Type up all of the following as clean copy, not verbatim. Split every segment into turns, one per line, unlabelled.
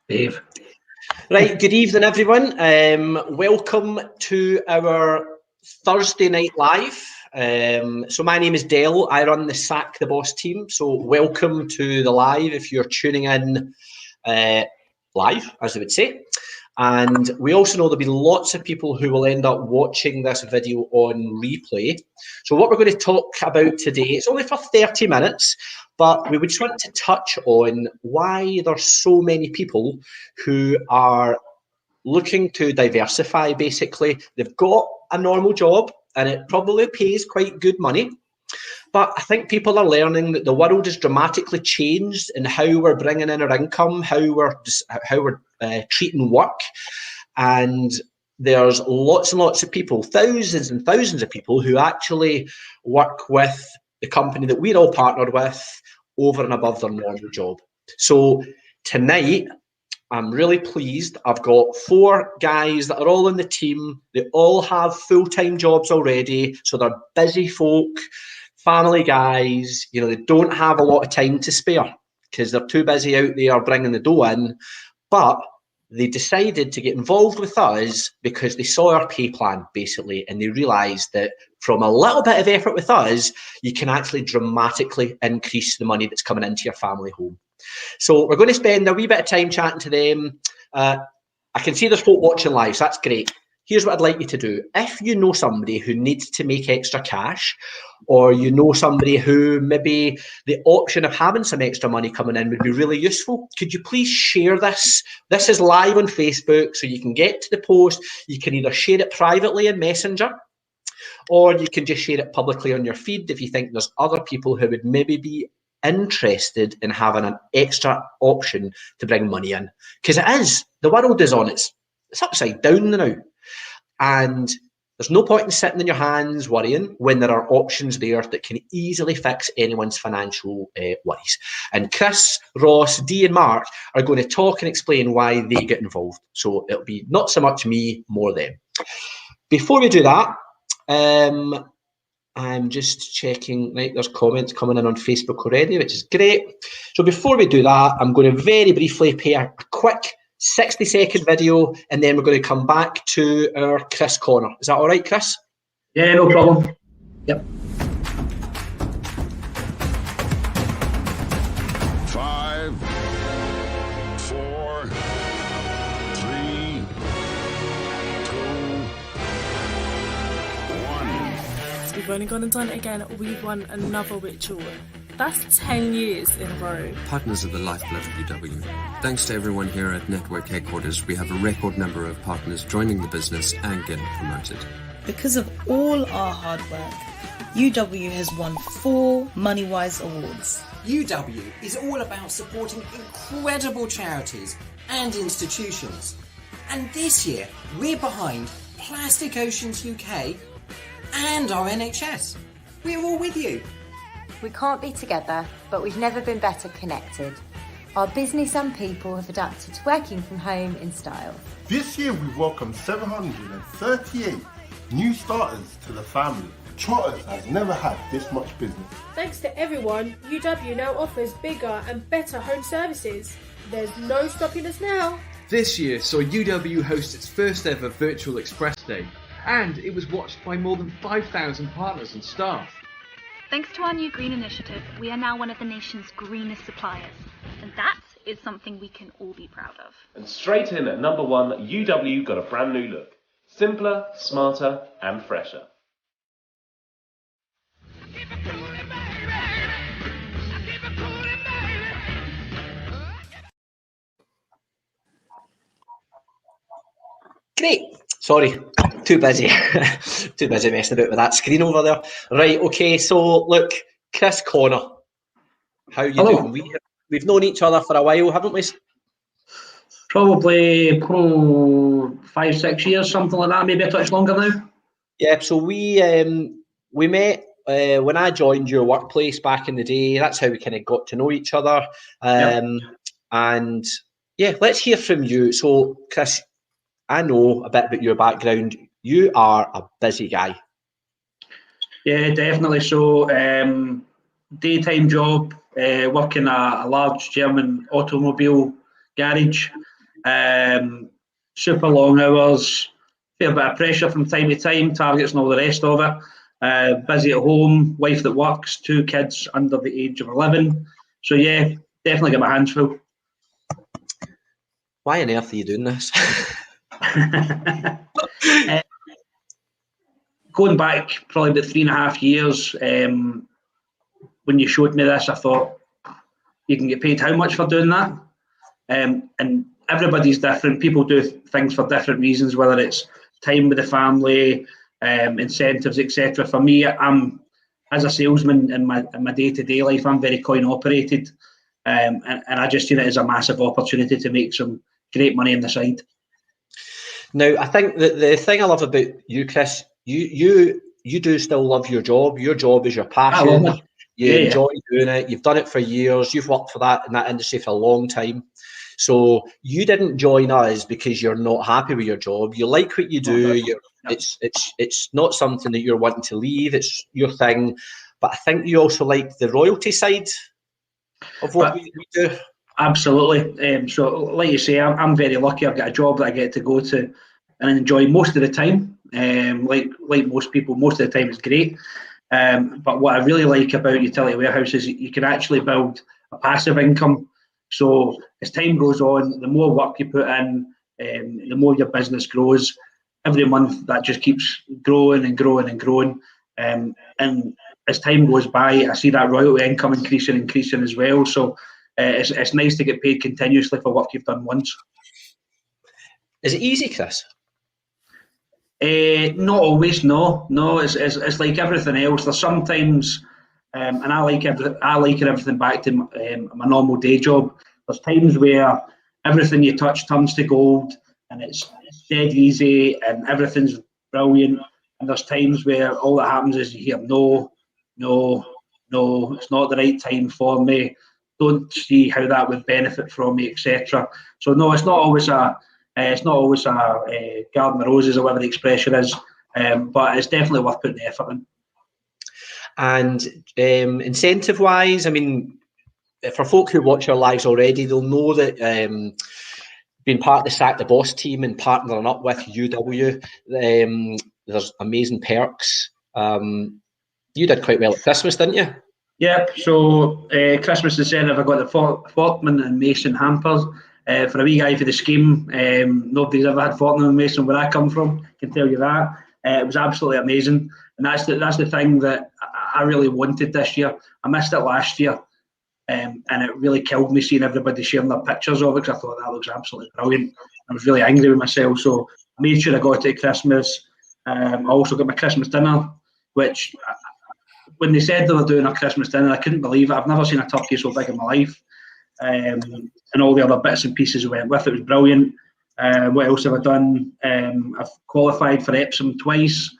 Dave.
Right, good evening, everyone. Welcome to our Thursday night live. So my name is Dale. I run the Sack the Boss team. So welcome to the live if you're tuning in live, as they would say. And we also know there'll be lots of people who will end up watching this video on replay. So what we're going to talk about today, it's only for 30 minutes, but we would just want to touch on why there's so many people who are looking to diversify, basically. They've got a normal job and it probably pays quite good money. But I think people are learning that the world has dramatically changed in how we're bringing in our income, how we're treating work. And there's lots and lots of people, thousands and thousands of people who actually work with the company that we're all partnered with over and above their normal job. So tonight, I'm really pleased. I've got 4 guys that are all in the team. They all have full-time jobs already. So they're busy folk, family guys. You know, they don't have a lot of time to spare because they're too busy out there bringing the dough in. But they decided to get involved with us because they saw our pay plan, basically, and they realised that from a little bit of effort with us, you can actually dramatically increase the money that's coming into your family home. So we're going to spend a wee bit of time chatting to them. I can see there's folk watching live, so that's great. Here's what I'd like you to do. If you know somebody who needs to make extra cash, or you know somebody who maybe the option of having some extra money coming in would be really useful, could you please share this? This is live on Facebook, so you can get to the post. You can either share it privately in Messenger, or you can just share it publicly on your feed if you think there's other people who would maybe be interested in having an extra option to bring money in. Because it is, the world is on it's upside down now. And there's no point in sitting in your hands worrying when there are options there that can easily fix anyone's financial worries. And Chris, Ross, Dee and Mark are going to talk and explain why they get involved. So it'll be not so much me, more them. Before we do that, I'm just checking, right, there's comments coming in on Facebook already, which is great. So before we do that, I'm going to very briefly play a quick 60-second video, and then we're going to come back to our Chris Corner. Is that all right, Chris?
Yeah, no problem. Yep.
5, 4, 3, 2, 1.
We've only gone and done it again. We've won another ritual. That's 10 years in a row.
Partners are the lifeblood of UW. Thanks to everyone here at Network Headquarters, we have a record number of partners joining the business and getting promoted.
Because of all our hard work, UW has won 4 MoneyWise awards.
UW is all about supporting incredible charities and institutions. And this year, we're behind Plastic Oceans UK and our NHS. We're all with you.
We can't be together, but we've never been better connected. Our business and people have adapted to working from home in style.
This year we've welcomed 738 new starters to the family. Trotters has never had this much business.
Thanks to everyone, UW now offers bigger and better home services. There's no stopping us now.
This year saw UW host its first ever Virtual Express Day, and it was watched by more than 5,000 partners and staff.
Thanks to our new green initiative, we are now one of the nation's greenest suppliers. And that is something we can all be proud of.
And straight in at number 1, UW got a brand new look. Simpler, smarter and fresher.
Great. Sorry, too busy. Too busy messing about with that screen over there. Right, okay, so look, Chris Corner. How you doing? We've known each other for a while, haven't we?
Probably 5-6 years, something like that, maybe a touch longer now.
Yeah, so we met when I joined your workplace back in the day. That's how we kind of got to know each other. And yeah, let's hear from you. So, Chris, I know a bit about your background. You are a busy guy.
Yeah, definitely. So, daytime job, working a large German automobile garage. super long hours, fair bit of pressure from time to time, targets and all the rest of it. Busy at home, wife that works, 2 kids under the age of 11. So yeah, definitely get my hands full.
Why on earth are you doing this?
Going back probably about 3.5 years, when you showed me this, I thought, you can get paid how much for doing that? And everybody's different. People do things for different reasons, whether it's time with the family, incentives, etc. For me, I'm as a salesman in my day-to-day life, I'm very coin operated, and I just see it as a massive opportunity to make some great money on the side.
Now, I think that the thing I love about you, Chris, you do still love your job. Your job is your passion. You enjoy doing it. You've done it for years. You've worked for that in that industry for a long time. So you didn't join us because you're not happy with your job. You like what you do. It's not something that you're wanting to leave. It's your thing. But I think you also like the royalty side of what we do.
Absolutely. So like you say, I'm very lucky. I've got a job that I get to go to and enjoy most of the time. Like most people, most of the time it's great. But what I really like about Utility Warehouse is you can actually build a passive income. So as time goes on, the more work you put in, the more your business grows. Every month that just keeps growing and growing and growing. And as time goes by, I see that royalty income increasing as well. So it's nice to get paid continuously for work you've done once.
Is it easy, Chris?
Not always, no. It's like everything else. There's sometimes, and I like everything back to my normal day job. There's times where everything you touch turns to gold, and it's dead easy, and everything's brilliant. And there's times where all that happens is you hear no, it's not the right time for me. Don't see how that would benefit from me, etc. So no, it's not always a garden of roses or whatever the expression is, but it's definitely worth putting the effort in.
And incentive-wise, I mean, for folk who watch our lives already, they'll know that being part of the Sack the Boss team and partnering up with UW, there's amazing perks. You did quite well at Christmas, didn't you?
Yep. So Christmas incentive, I got the Fortman and Mason hampers. For a wee guy for the scheme, nobody's ever had Fortnum and Mason where I come from, I can tell you that. It was absolutely amazing, and that's the thing that I really wanted this year. I missed it last year, and it really killed me seeing everybody sharing their pictures of it, because I thought that looks absolutely brilliant. I was really angry with myself, so I made sure I got it at Christmas. I also got my Christmas dinner, which when they said they were doing a Christmas dinner, I couldn't believe it. I've never seen a turkey so big in my life. And all the other bits and pieces we went with. It was brilliant. What else have I done? I've qualified for Epsom twice.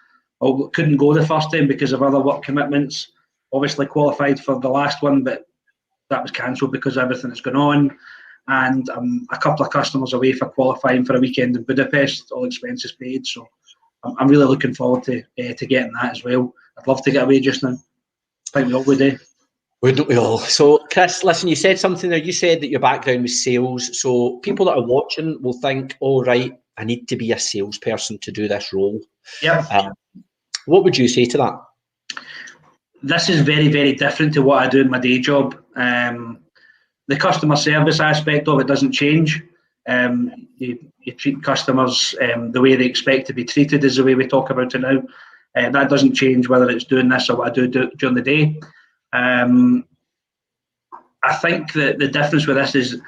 I couldn't go the first time because of other work commitments. Obviously qualified for the last one, but that was cancelled because of everything that's going on. And a couple of customers away for qualifying for a weekend in Budapest, all expenses paid. So I'm really looking forward to getting that as well. I'd love to get away just now. I think we all would do.
Wouldn't we all? So, Chris, listen, you said something there. You said that your background was sales. So people that are watching will think, oh, right, I need to be a salesperson to do this role.
Yeah.
What would you say to that?
This is very, very different to what I do in my day job. The customer service aspect of it doesn't change. You treat customers the way they expect to be treated is the way we talk about it now. That doesn't change whether it's doing this or what I do during the day. I think that the difference with this is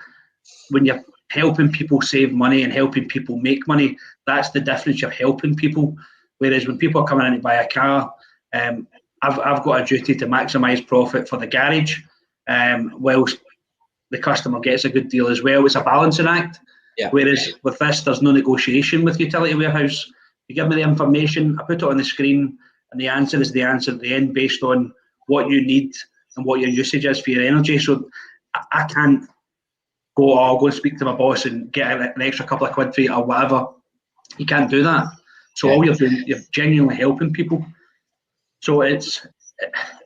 when you're helping people save money and helping people make money, that's the difference. You're helping people. Whereas when people are coming in to buy a car, I've got a duty to maximise profit for the garage, whilst the customer gets a good deal as well. It's a balancing act.
Yeah.
Whereas with this, there's no negotiation with Utility Warehouse. You give me the information, I put it on the screen, and the answer is the answer at the end based on what you need and what your usage is for your energy. So I can't go and speak to my boss and get an extra couple of quid for it or whatever. You can't do that. So all you're doing, you're genuinely helping people. So there's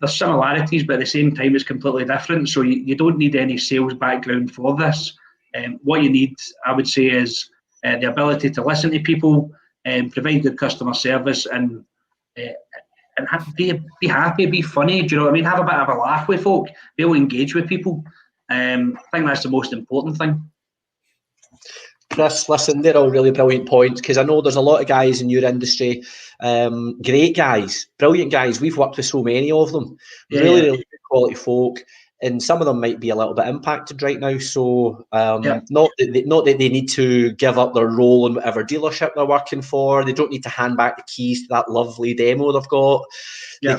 similarities, but at the same time, it's completely different. So you don't need any sales background for this. What you need, I would say, is the ability to listen to people, provide good customer service, and be happy, be funny. Do you know what I mean? Have a bit of a laugh with folk, be able to engage with people. I think that's the most important thing.
Chris, listen, they're all really brilliant points, because I know there's a lot of guys in your industry, great guys, brilliant guys. We've worked with so many of them, really good quality folk, and some of them might be a little bit impacted right now. So not that they need to give up their role in whatever dealership they're working for. They don't need to hand back the keys to that lovely demo they've got. They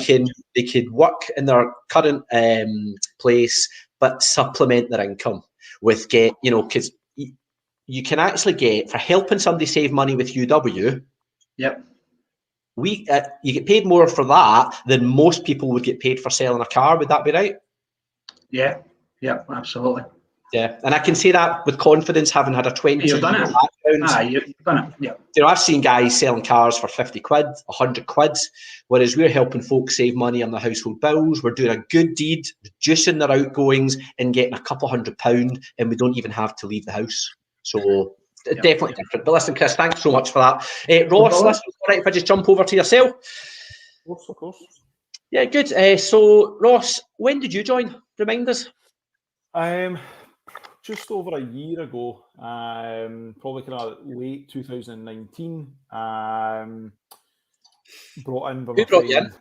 can work in their current place, but supplement their income with because you can actually get, for helping somebody save money with UW.
Yep.
You get paid more for that than most people would get paid for selling a car. Would that be right?
Yeah. Yeah. Absolutely.
Yeah, and I can say that with confidence, having had a 20.
You've done it. You've done it. Yeah.
I've seen guys selling cars for 50 quid, 100 quid, whereas we're helping folks save money on their household bills. We're doing a good deed, reducing their outgoings and getting a couple £100, and we don't even have to leave the house. So definitely different. But listen, Chris, thanks so much for that. Ross, listen, all right if I just jump over to yourself?
Of course.
Yeah, good. So, Ross, when did you join? Remind us.
Just over a year ago, probably kind of late 2019. Brought in by my friend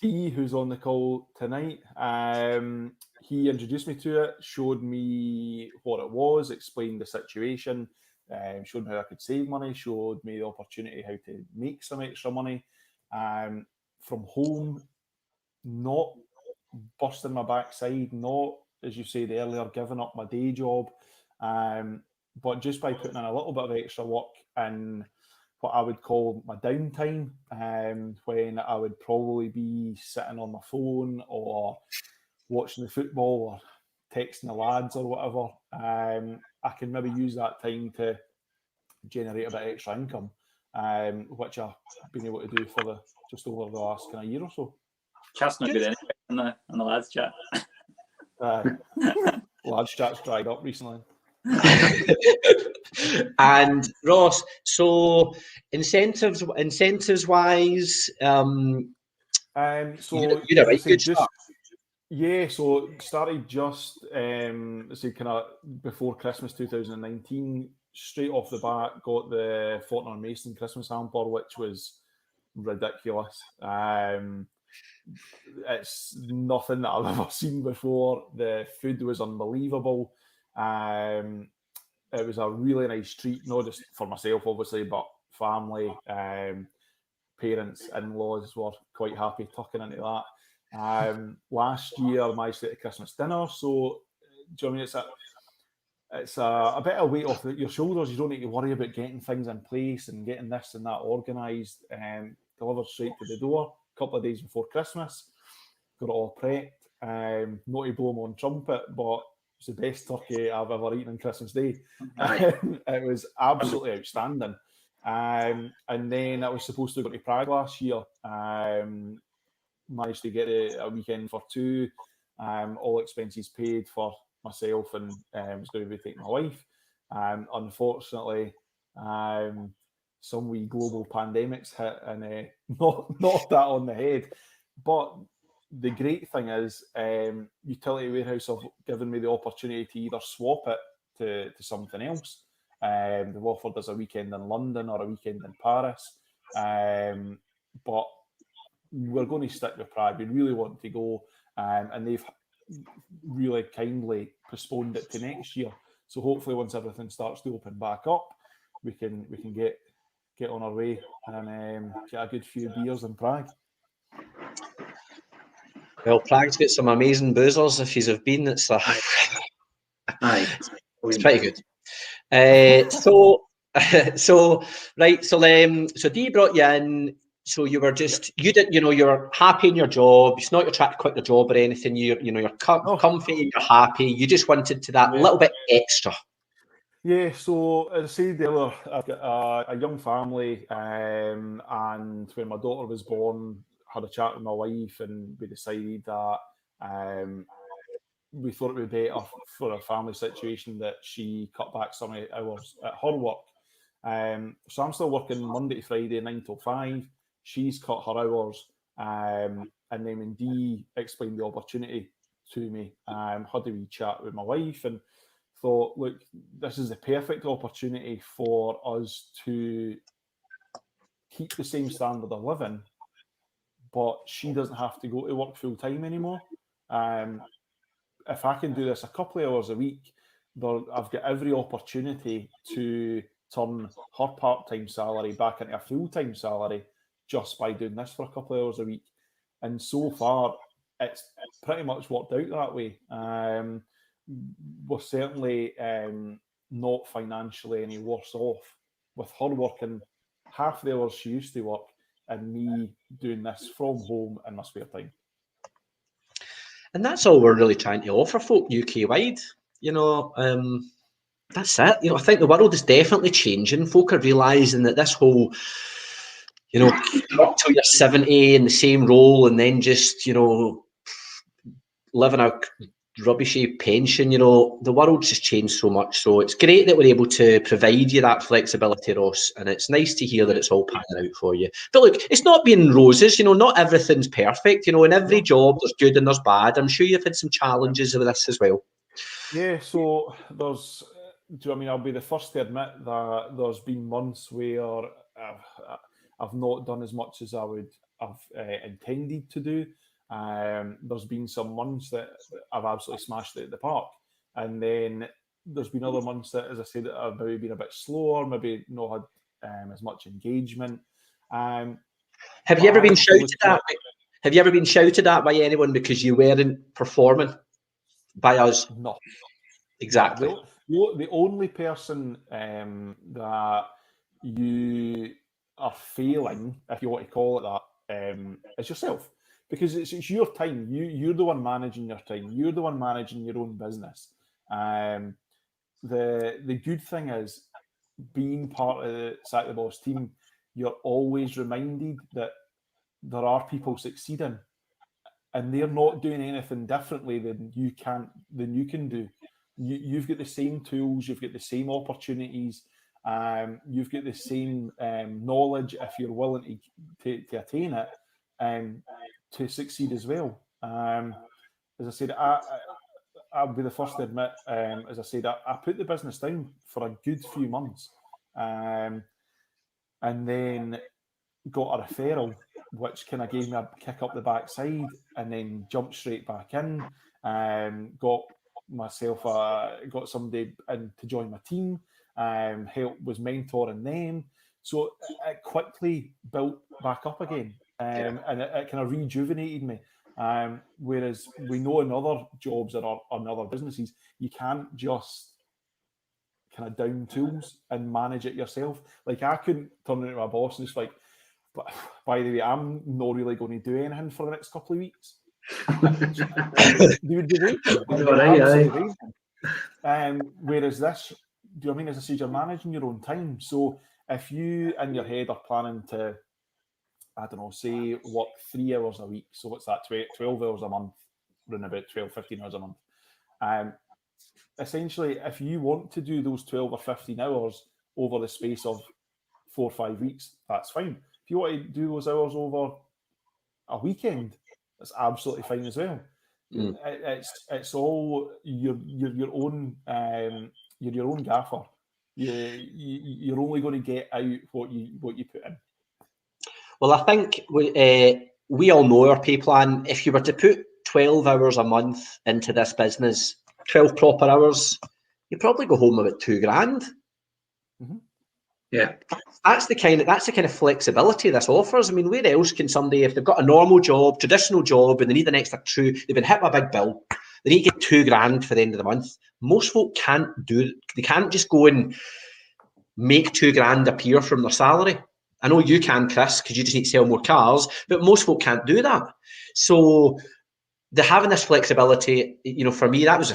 Dee, who's on the call tonight. He introduced me to it, showed me what it was, explained the situation, showed me how I could save money, showed me the opportunity how to make some extra money from home, not busting my backside, not, as you said earlier, giving up my day job, but just by putting in a little bit of extra work in what I would call my downtime, when I would probably be sitting on my phone or watching the football or texting the lads or whatever, I can maybe use that time to generate a bit of extra income, which I've been able to do for just over the last kind of year or so.
Chat's not good anyway in the lads chat.
Lads chat's dried up recently.
And Ross, so incentives wise,
so
you know, right, good start.
Yeah, so started just say kind of before Christmas 2019. Straight off the bat, got the Fortnum & Mason Christmas hamper, which was ridiculous. It's nothing that I've ever seen before. The food was unbelievable. It was a really nice treat, not just for myself, obviously, but family, parents, in-laws were quite happy tucking into that. Last year, I managed to get a Christmas dinner, so do you know what I mean? It's a bit of weight off your shoulders. You don't need to worry about getting things in place and getting this and that organised, delivered straight to the door. A couple of days before Christmas, got it all prepped. Not to blow my own trumpet, but it's the best turkey I've ever eaten on Christmas Day. It was absolutely outstanding. And then I was supposed to go to Prague last year. Managed to get a weekend for two, all expenses paid for myself, and was going to be taking my wife. Unfortunately, some wee global pandemics hit and knocked that on the head. But the great thing is, Utility Warehouse have given me the opportunity to either swap it to something else. They've offered us a weekend in London or a weekend in Paris. But we're going to stick with Prague. We really want to go, and they've really kindly postponed it to next year. So hopefully, once everything starts to open back up, we can get on our way and get a good few beers in Prague.
Well, Prague's got some amazing boozers. If you've been, it's pretty good. So Dee brought you in. So you were happy in your job. It's not you're trying to quit the job or anything. You're comfy, you're happy. You just wanted to that little bit extra.
Yeah, so as I said earlier, I've got a young family, and when my daughter was born, had a chat with my wife, and we decided that we thought it would be better for a family situation that she cut back some hours at her work. So I'm still working Monday to Friday, 9 till 5. She's cut her hours. And then when Dee explained the opportunity to me, had a wee chat with my wife and thought, look, this is the perfect opportunity for us to keep the same standard of living, but she doesn't have to go to work full time anymore. If I can do this a couple of hours a week, I've got every opportunity to turn her part-time salary back into a full-time salary just by doing this for a couple of hours a week. And so far, it's pretty much worked out that way. We're certainly not financially any worse off with her working half the hours she used to work and me doing this from home in my spare time.
And that's all we're really trying to offer folk UK-wide. You know, that's it. You know, I think the world is definitely changing. Folk are realising that this whole, you know, up till you're 70 in the same role and then just, you know, living a rubbishy pension, you know, the world's just changed so much. So it's great that we're able to provide you that flexibility, Ross, and it's nice to hear that it's all panning out for you. But look, it's not been roses, you know, not everything's perfect. You know, in every job there's good and there's bad. I'm sure you've had some challenges with this as well.
Yeah, so there's, do you know what I mean? I'll be the first to admit that there's been months where I've not done as much as I would have intended to do. There's been some months that I've absolutely smashed it at the park, and then there's been other months that, as I said, that I've maybe been a bit slower, maybe not had as much engagement.
Have you ever been shouted at? Have you ever been shouted at by anyone because you weren't performing by us?
No,
exactly.
The only person that you are failing, if you want to call it that, is yourself. Because it's your time. You're the one managing your time. You're the one managing your own business. The good thing is, being part of the Sack the Boss team, you're always reminded that there are people succeeding, and they're not doing anything differently than you can do. You've got the same tools. You've got the same opportunities. You've got the same knowledge if you're willing to attain it. To succeed as well. As I said, I'll be the first to admit, as I said, I put the business down for a good few months, and then got a referral, which kind of gave me a kick up the backside, and then jumped straight back in. Got somebody in to join my team. Was mentoring them, so it quickly built back up again. And it kind of rejuvenated me. Whereas we know in other jobs or in other businesses, you can't just kind of down tools and manage it yourself. Like, I couldn't turn into my boss and just like, but by the way, I'm not really going to do anything for the next couple of weeks. They would be waiting. Whereas this, do you know what I mean? As I said, you're managing your own time. So if you in your head are planning to, I don't know, say work 3 hours a week. So what's that, 12 hours a month, around about 12, 15 hours a month. Essentially, if you want to do those 12 or 15 hours over the space of 4 or 5 weeks, that's fine. If you want to do those hours over a weekend, that's absolutely fine as well. It's all your own you're your own gaffer. You're only going to get out what you put in.
Well, I think we all know our pay plan. If you were to put 12 hours a month into this business, 12 proper hours, you probably go home about $2,000.
Mm-hmm.
Yeah,
that's the kind of flexibility this offers. I mean, where else can somebody, if they've got a normal job, traditional job, and they need an extra they've been hit by a big bill, they need to get $2,000 for the end of the month. Most folk can't do it. They can't just go and make $2,000 appear from their salary. I know you can, Chris, because you just need to sell more cars, but most folk can't do that. So having this flexibility, you know, for me, that's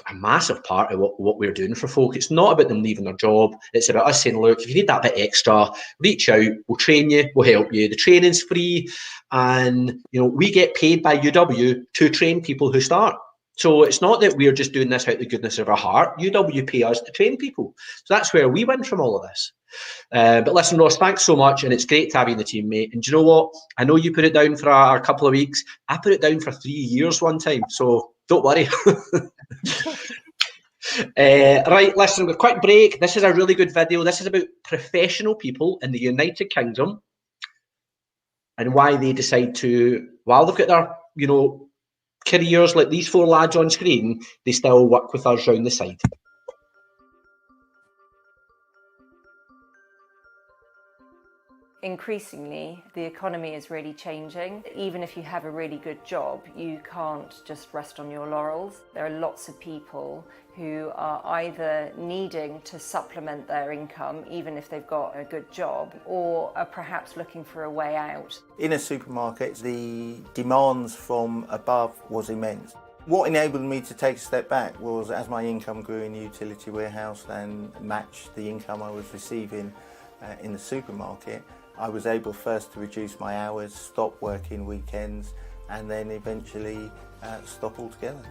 a massive part of what we're doing for folk. It's not about them leaving their job. It's about us saying, look, if you need that bit extra, reach out, we'll train you, we'll help you. The training's free, and you know, we get paid by UW to train people who start. So it's not that we're just doing this out of the goodness of our heart. UW pay us to train people. So that's where we win from all of this. But listen, Ross, thanks so much. And it's great to have you in the team, mate. And do you know what? I know you put it down for a couple of weeks. I put it down for 3 years one time. So don't worry. Right, listen, a quick break. This is a really good video. This is about professional people in the United Kingdom and why they decide to, while they've got their, careers like these 4 lads on screen, they still work with us round the side.
Increasingly, the economy is really changing. Even if you have a really good job, you can't just rest on your laurels. There are lots of people who are either needing to supplement their income, even if they've got a good job, or are perhaps looking for a way out.
In a supermarket, the demands from above was immense. What enabled me to take a step back was as my income grew in the utility warehouse and matched the income I was receiving in the supermarket, I was able first to reduce my hours, stop working weekends, and then eventually stop altogether.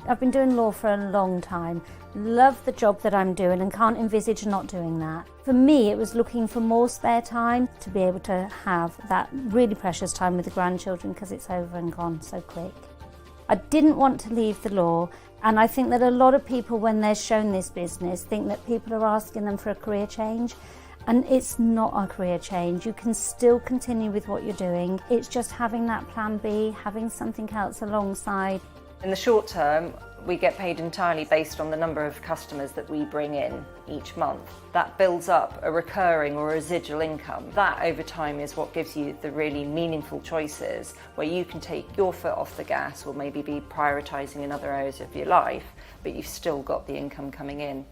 I've been doing law for a long time, love the job that I'm doing and can't envisage not doing that. For me, it was looking for more spare time to be able to have that really precious time with the grandchildren because it's over and gone so quick. I didn't want to leave the law, and I think that a lot of people, when they're shown this business, think that people are asking them for a career change. And it's not a career change. You can still continue with what you're doing. It's just having that plan B, having something else alongside.
In the short term, we get paid entirely based on the number of customers that we bring in each month. That builds up a recurring or residual income. That over time is what gives you the really meaningful choices where you can take your foot off the gas or maybe be prioritising in other areas of your life, but you've still got the income coming in.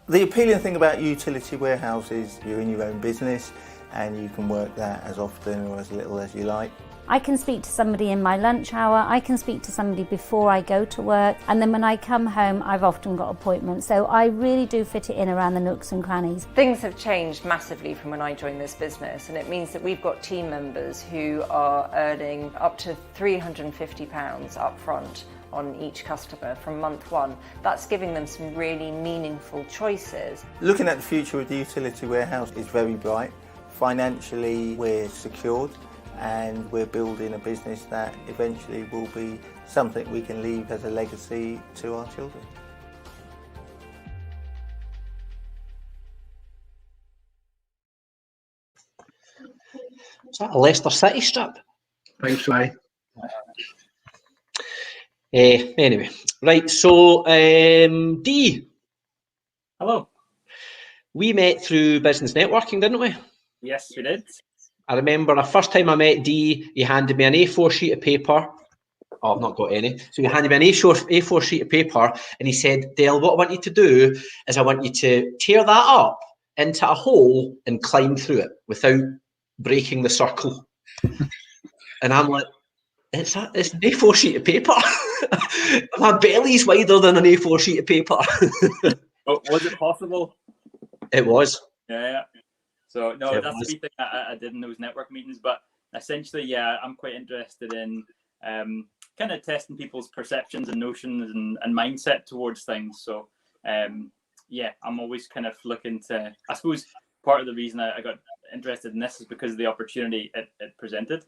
The appealing thing about utility warehouse is you're in your own business and you can work that as often or as little as you like.
I can speak to somebody in my lunch hour, I can speak to somebody before I go to work, and then when I come home I've often got appointments, so I really do fit it in around the nooks and crannies.
Things have changed massively from when I joined this business, and it means that we've got team members who are earning up to £350 up front on each customer from month one. That's giving them some really meaningful choices.
Looking at the future of the utility warehouse is very bright. Financially we're secured and we're building a business that eventually will be something we can leave as a legacy to our children.
Is that a Leicester City strip?
Thanks, Ryan.
Anyway, right, so Dee.
Hello.
We met through business networking, didn't we?
Yes, we did.
I remember the first time I met Dee, he handed me an A4 sheet of paper. Oh, I've not got any. So he handed me an A4 sheet of paper and he said, Dale, what I want you to do is I want you to tear that up into a hole and climb through it without breaking the circle. And I'm like, it's an A4 sheet of paper. My belly's wider than an A4 sheet of paper.
Oh, was it possible?
It was.
Yeah. So, no,
It
that's
was.
the thing I did in those network meetings. But essentially, yeah, I'm quite interested in kind of testing people's perceptions and notions and mindset towards things. So, yeah, I'm always kind of looking to, I suppose part of the reason I got interested in this is because of the opportunity it presented.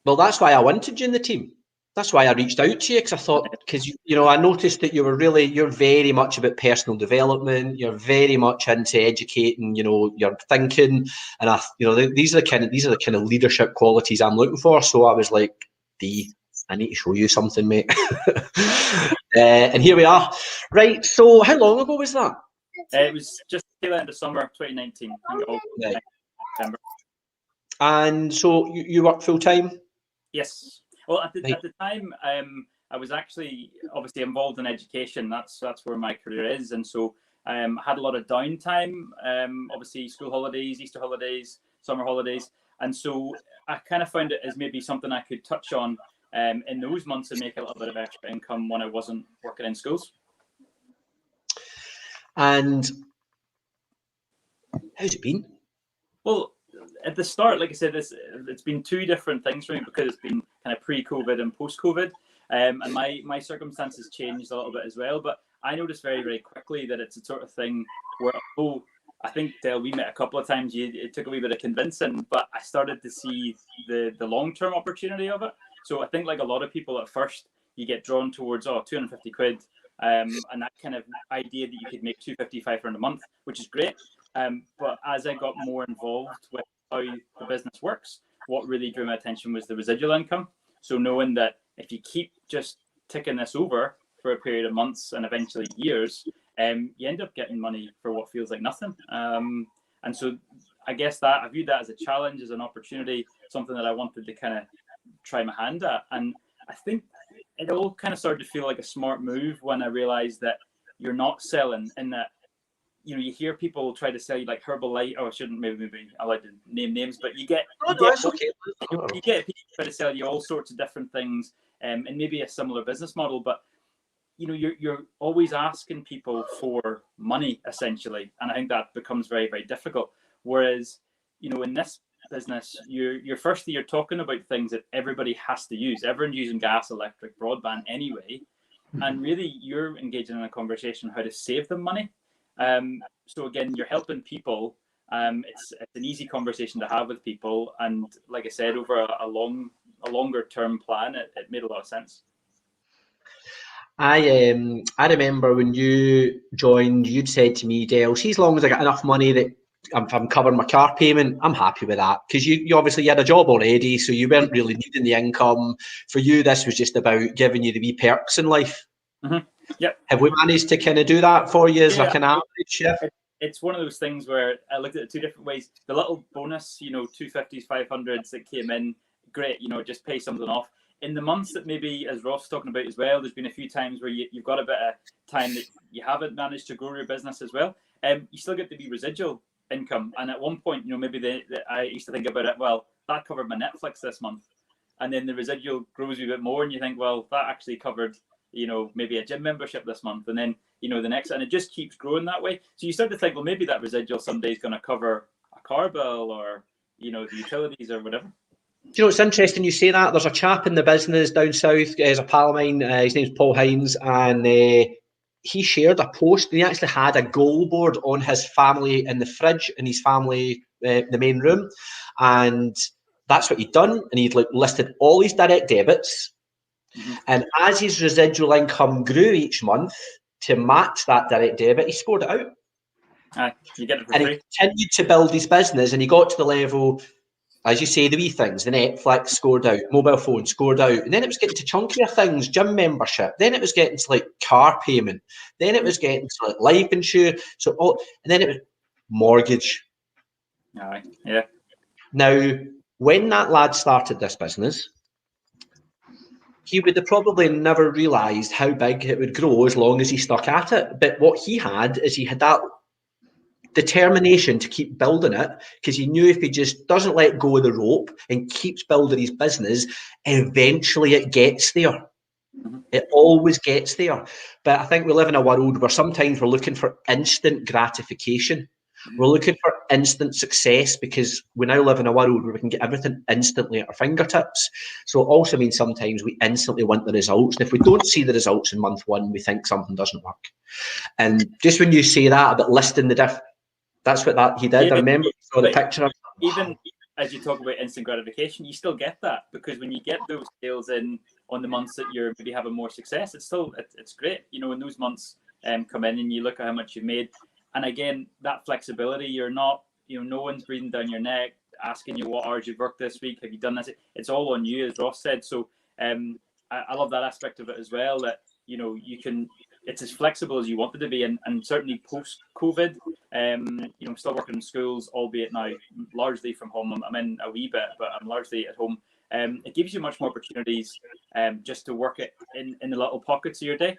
Well, that's why I wanted you in the team. That's why I reached out to you, because I thought, because I noticed that you're very much about personal development. You're very much into educating, your thinking, and these are the kind of leadership qualities I'm looking for. So I was like, Dee, I need to show you something, mate. And here we are. Right. So how long ago was that?
It was just the end of summer 2019.
Right.
September.
And so you work full time?
Yes. Well, at the time, I was actually obviously involved in education. That's where my career is, and so I had a lot of downtime. Obviously, school holidays, Easter holidays, summer holidays, and so I kind of found it as maybe something I could touch on in those months and make a little bit of extra income when I wasn't working in schools.
And how's it been?
Well, at the start, like I said, it's been two different things for me because it's been kind of pre-COVID and post-COVID. And my circumstances changed a little bit as well. But I noticed very, very quickly that it's a sort of thing where, I think, Dale, we met a couple of times. It took a wee bit of convincing, but I started to see the long-term opportunity of it. So I think, like a lot of people at first, you get drawn towards, 250 quid, and that kind of idea that you could make 250, 500 a month, which is great. But as I got more involved with how the business works, what really drew my attention was the residual income. So knowing that if you keep just ticking this over for a period of months and eventually years, you end up getting money for what feels like nothing. And so I guess that I viewed that as a challenge, as an opportunity, something that I wanted to kind of try my hand at. And I think it all kind of started to feel like a smart move when I realized that you're not selling, and that, you know, you hear people try to sell you like Herbalife. I shouldn't maybe allowed to name names, but you get people try to sell you all sorts of different things, and maybe a similar business model, but you know, you're always asking people for money essentially, and I think that becomes very, very difficult. Whereas, you know, in this business, you're firstly, you're talking about things that everybody has to use. Everyone's using gas, electric, broadband anyway, and really you're engaging in a conversation on how to save them money. So again, you're helping people. It's an easy conversation to have with people, and like I said, over a longer term plan, it made a lot of sense.
I remember when you joined, you'd said to me, Dale, see, as long as I got enough money that I'm covering my car payment, I'm happy with that. Because you obviously had a job already, so you weren't really needing the income. For you, this was just about giving you the wee perks in life.
Mm-hmm. Yep.
Have we managed to kind of do that for you as like an average? Yeah.
It's one of those things where I looked at it two different ways. The little bonus, you know, 250s, 500s that came in, great, you know, just pay something off. In the months that maybe, as Ross was talking about as well, there's been a few times where you've got a bit of time that you haven't managed to grow your business as well. You still get to be residual income. And at one point, you know, maybe I used to think about it, well, that covered my Netflix this month. And then the residual grows a bit more and you think, well, that actually covered, you know, maybe a gym membership this month. And then, you know, the next, and it just keeps growing that way. So you start to think, well, maybe that residual someday is going to cover a car bill or, you know, the utilities or whatever.
Do you know, it's interesting you say that. There's a chap in the business down south, he's a pal of mine, his name's Paul Hines, and he shared a post, and he actually had a goal board on his family in the fridge in his family, the main room, and that's what he'd done, and he'd like listed all his direct debits, and as his residual income grew each month to match that direct debit, he scored it out.
You get it for
and
free.
He continued to build his business, and he got to the level, as you say, the wee things, the Netflix scored out, mobile phone scored out, and then it was getting to chunkier things, gym membership, then it was getting to like car payment, then it was getting to like life insurance, and then it was mortgage.
Yeah.
Now, when that lad started this business, he would have probably never realised how big it would grow as long as he stuck at it. But what he had is he had that determination to keep building it, because he knew if he just doesn't let go of the rope and keeps building his business, eventually it gets there. It always gets there. But I think we live in a world where sometimes we're looking for instant gratification. We're looking for instant success because we now live in a world where we can get everything instantly at our fingertips. So it also means sometimes we instantly want the results. And if we don't see the results in month one, we think something doesn't work. And just when you say that about listing the that's what he did. I remember I saw the picture of
even as you talk about instant gratification, you still get that, because when you get those sales in on the months that you're maybe having more success, it's great. You know, when those months come in and you look at how much you've made, and again, that flexibility, you're not, you know, no one's breathing down your neck asking you what hours you've worked this week, have you done this? It's all on you, as Ross said. So I love that aspect of it as well, that, you know, it's as flexible as you want it to be, and certainly post-COVID, you know, still working in schools, albeit now largely from home. I'm in a wee bit, but I'm largely at home. It gives you much more opportunities just to work it in the little pockets of your day,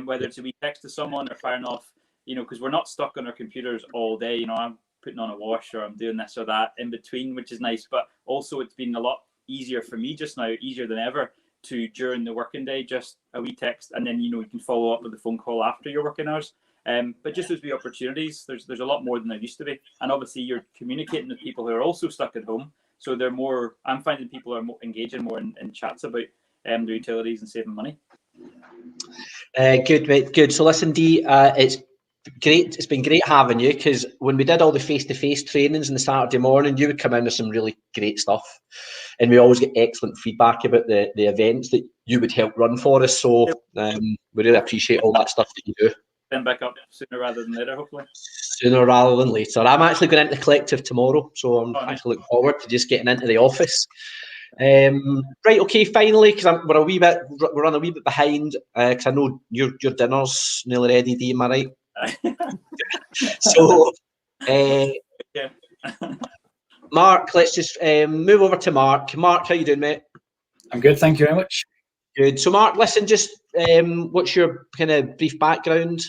whether it's a wee text to someone or firing off, you know, because we're not stuck on our computers all day. You know, I'm putting on a wash or I'm doing this or that in between, which is nice. But also it's been a lot easier for me just now, easier than ever, to during the working day, just a wee text, and then, you know, you can follow up with a phone call after your working hours. But just those wee opportunities, there's a lot more than there used to be. And obviously you're communicating with people who are also stuck at home. So they're more, I'm finding people are more engaging more in chats about the utilities and saving money.
Good, mate. Good. So listen, Dee, it's great. It's been great having you, because when we did all the face-to-face trainings on the Saturday morning, you would come in with some really great stuff, and we always get excellent feedback about the events that you would help run for us. So we really appreciate all that stuff that you do.
Then back up sooner rather than later, hopefully.
Sooner rather than later. I'm actually going into the collective tomorrow, so I'm actually looking forward to just getting into the office. Right, okay, finally, because we're on a wee bit behind, because I know your dinner's nearly ready, Dee, am I right? So, Mark, let's just move over to Mark. Mark, how you doing, mate?
I'm good, thank you very much.
Good. So, Mark, listen, just what's your kind of brief background?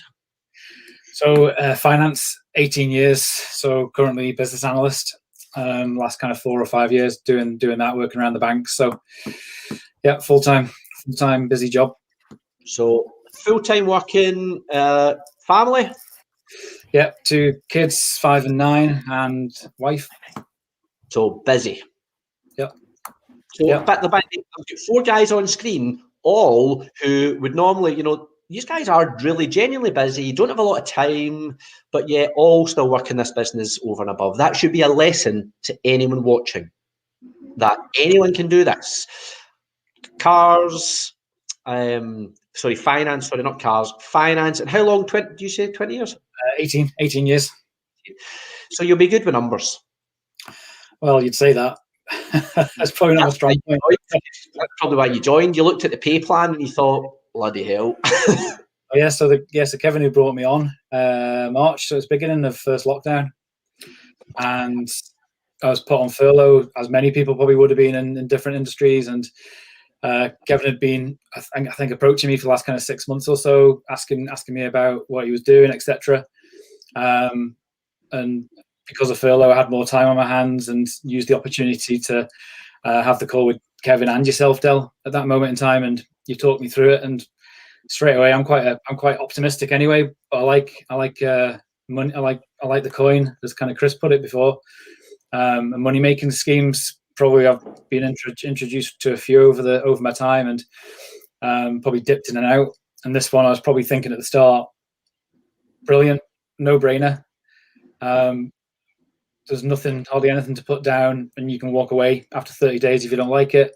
So, finance, 18 years. So, currently business analyst. Last kind of 4 or 5 years doing that, working around the bank. So, yeah, full time, busy job.
So, full time working, family.
Yeah, 2 kids, 5 and 9, and wife.
So busy.
Yep.
So back the back, I've got 4 guys on screen, all who would normally, these guys are really genuinely busy, don't have a lot of time, but yet all still work in this business over and above. That should be a lesson to anyone watching, that anyone can do this. Finance, not cars, finance. And how long, do you say 20 years?
18 years.
So you'll be good with numbers.
Well, you'd say that. That's probably not a strong point.
That's probably why you joined. You looked at the pay plan and you thought, bloody hell.
So Kevin, who brought me on March, so it's beginning of first lockdown, and I was put on furlough, as many people probably would have been in different industries. And Kevin had been, I think, approaching me for the last kind of 6 months or so, asking me about what he was doing, etc. And because of furlough, I had more time on my hands and used the opportunity to have the call with Kevin and yourself, Del, at that moment in time, and you talked me through it. And straight away, I'm quite optimistic anyway. But I like money. I like the coin, as kind of Chris put it before. And money making schemes. Probably I've been introduced to a few over my time, and probably dipped in and out. And this one, I was probably thinking at the start, brilliant, no brainer. There's hardly anything to put down, and you can walk away after 30 days if you don't like it.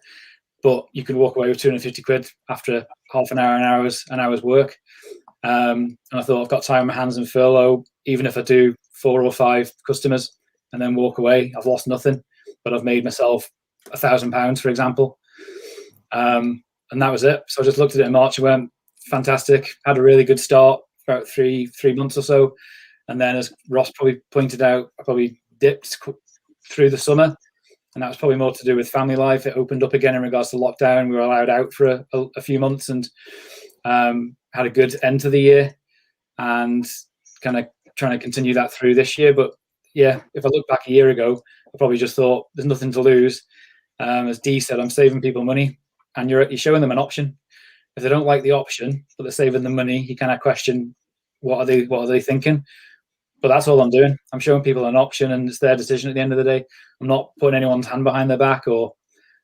But you can walk away with 250 quid after half an hour, an hour's work. And I thought, I've got time on my hands and furlough. Even if I do 4 or 5 customers and then walk away, I've lost nothing. But I've made myself £1,000, for example. And that was it. So I just looked at it in March and went, fantastic. Had a really good start, about three months or so. And then, as Ross probably pointed out, I probably dipped through the summer. And that was probably more to do with family life. It opened up again in regards to lockdown. We were allowed out for a few months, and had a good end to the year, and kind of trying to continue that through this year. But yeah, if I look back a year ago, I probably just thought there's nothing to lose. As Dee said, I'm saving people money, and you're showing them an option. If they don't like the option, but they're saving the money, you kind of question what are they thinking. But that's all I'm doing. I'm showing people an option, and it's their decision at the end of the day. I'm not putting anyone's hand behind their back or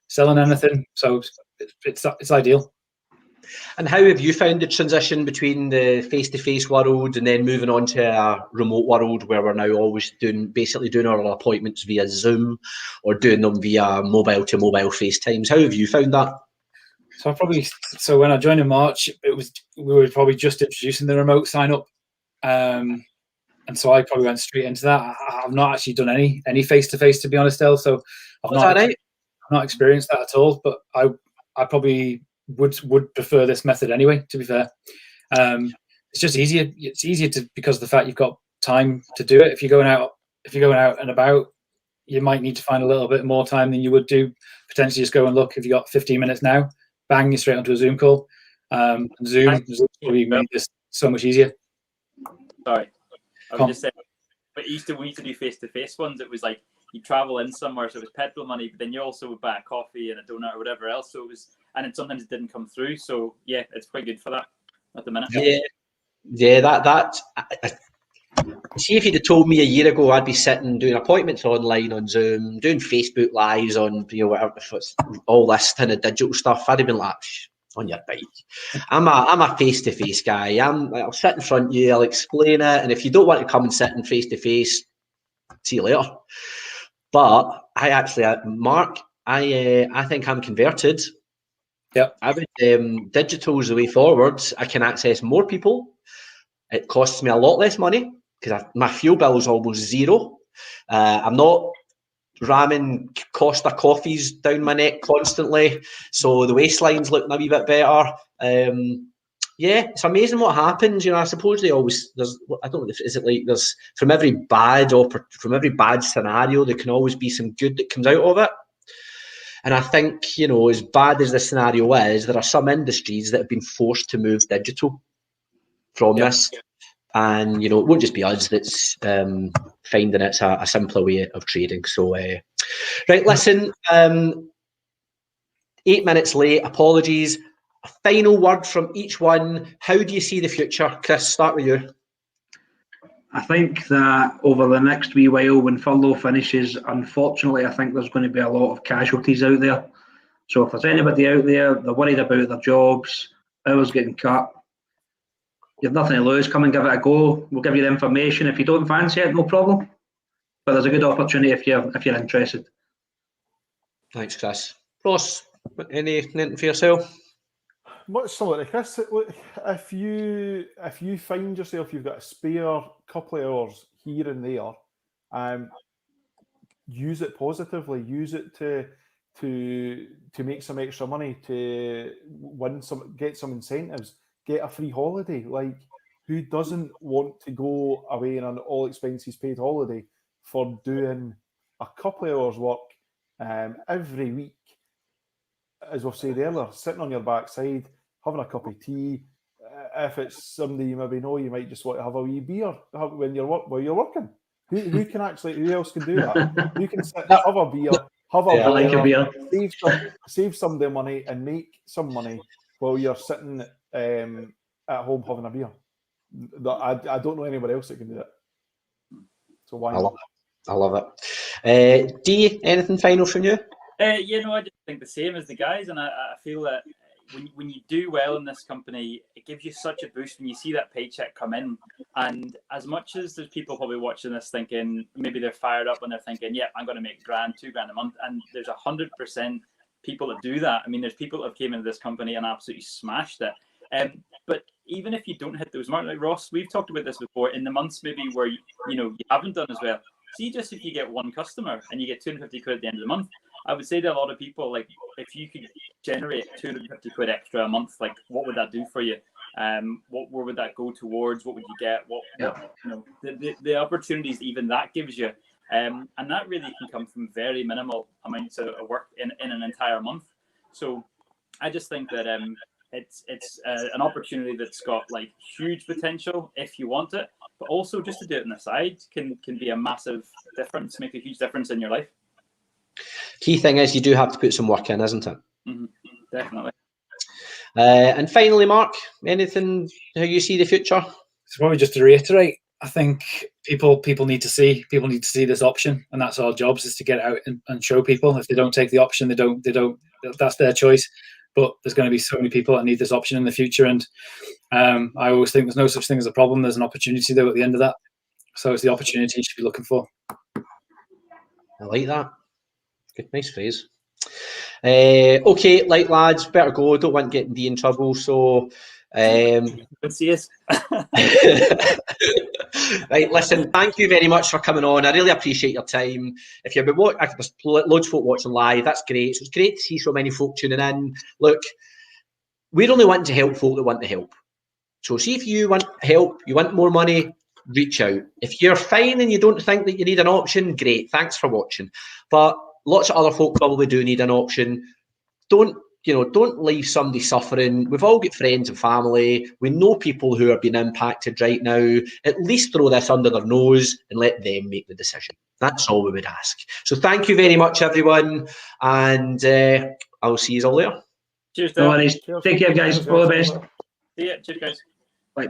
selling anything. So it's ideal.
And how have you found the transition between the face-to-face world and then moving on to a remote world where we're now always basically doing our appointments via Zoom or doing them via mobile-to-mobile FaceTimes? How have you found that?
So when I joined in March, we were probably just introducing the remote sign-up. And so I probably went straight into that. I've not actually done any face-to-face, to be honest, El. So I've not experienced that at all. But I probably would prefer this method anyway, to be fair. It's just easier. It's easier because of the fact you've got time to do it. If you're going out and about, you might need to find a little bit more time than you would do. Potentially just go and look. If you got 15 minutes now, bang, you're straight onto a Zoom call. Zoom probably made this so much easier.
Sorry. I was just saying, but we used to do face-to-face ones. It was like you travel in somewhere, so it was petrol money, but then you also would buy a coffee and a donut or whatever else. So it was, and then sometimes it didn't come through. So yeah, it's quite good for that at the minute.
Yeah, that See, if you'd have told me a year ago, I'd be sitting doing appointments online on Zoom, doing Facebook Lives on, whatever, all this kind of digital stuff, I'd have been like, on your bike. I'm a face-to-face guy. I'll sit in front of you, I'll explain it, and if you don't want to come and sit in face-to-face, see you later. But Mark, I think I'm converted.
Yep.
I would, digital's the way forward. I can access more people. It costs me a lot less money because my fuel bill is almost zero. I'm not ramming Costa coffees down my neck constantly, so the waistlines looking a wee bit better. Yeah, it's amazing what happens. I suppose I don't know, is it like there's from every bad scenario there can always be some good that comes out of it. And I think, as bad as the scenario is, there are some industries that have been forced to move digital from this. And, it won't just be us that's finding it's a simpler way of trading. So, right, listen, 8 minutes late, apologies. A final word from each one. How do you see the future? Chris, start with you.
I think that over the next wee while, when furlough finishes, unfortunately, I think there's going to be a lot of casualties out there. So if there's anybody out there, they're worried about their jobs, hours getting cut, you've nothing to lose. Come and give it a go. We'll give you the information. If you don't fancy it, no problem. But there's a good opportunity if you're interested.
Thanks, Chris. Ross, anything for yourself?
Much similar to Chris. Look, if you find yourself you've got a spare couple of hours here and there, use it positively. Use it to make some extra money, to get some incentives. Get a free holiday. Like, who doesn't want to go away on an all expenses paid holiday for doing a couple of hours work every week? As we've said earlier, sitting on your backside, having a cup of tea. If it's somebody you maybe know, you might just want to have a wee beer when you're working. Who can actually? Who else can do that? You can sit, have a beer, a beer. Save some of the money and make some money while you're sitting at home having a beer. I don't know anybody else that can do that. So why not?
I love it. Dee, anything final from you?
I just think the same as the guys, and I feel that when you do well in this company, it gives you such a boost when you see that paycheck come in. And as much as there's people probably watching this thinking maybe they're fired up and they're thinking, yeah, I'm going to make $1,000, $2,000 a month, and there's 100% people that do that. I mean, there's people that have came into this company and absolutely smashed it. But even if you don't hit those marks, like Ross, we've talked about this before, in the months maybe where you haven't done as well. See, just if you get one customer and you get 250 quid at the end of the month, I would say to a lot of people, like, if you could generate 250 quid extra a month, like, what would that do for you? Where would that go towards? What would you get? The opportunities even that gives you, and that really can come from very minimal amounts of work in an entire month. So I just think that it's an opportunity that's got like huge potential if you want it, but also just to do it on the side can be a massive difference, make a huge difference in your life.
Key thing is you do have to put some work in, isn't it?
Mm-hmm. Definitely.
And finally, Mark, anything how you see the future?
So probably just to reiterate, I think people need to see this option, and that's our jobs, is to get out and show people. If they don't take the option, they don't. That's their choice. But there's going to be so many people that need this option in the future, and I always think there's no such thing as a problem. There's an opportunity though at the end of that. So it's the opportunity you should be looking for.
I like that. Good, nice phrase. Okay, like lads, better go. Don't want getting Dee in trouble. So,
see us.
Right, listen. Thank you very much for coming on. I really appreciate your time. If you've been watching, there's loads of folk watching live. That's great. So it's great to see so many folk tuning in. Look, we're only wanting to help folk that want to help. So, see if you want help, you want more money, reach out. If you're fine and you don't think that you need an option, great. Thanks for watching. But lots of other folk probably do need an option. Don't leave somebody suffering. We've all got friends and family. We know people who are being impacted right now. At least throw this under their nose and let them make the decision. That's all we would ask. So thank you very much, everyone. And I'll see you all later.
Cheers,
no worries. Take care, guys. All the best.
See ya. Cheers, guys.
Bye.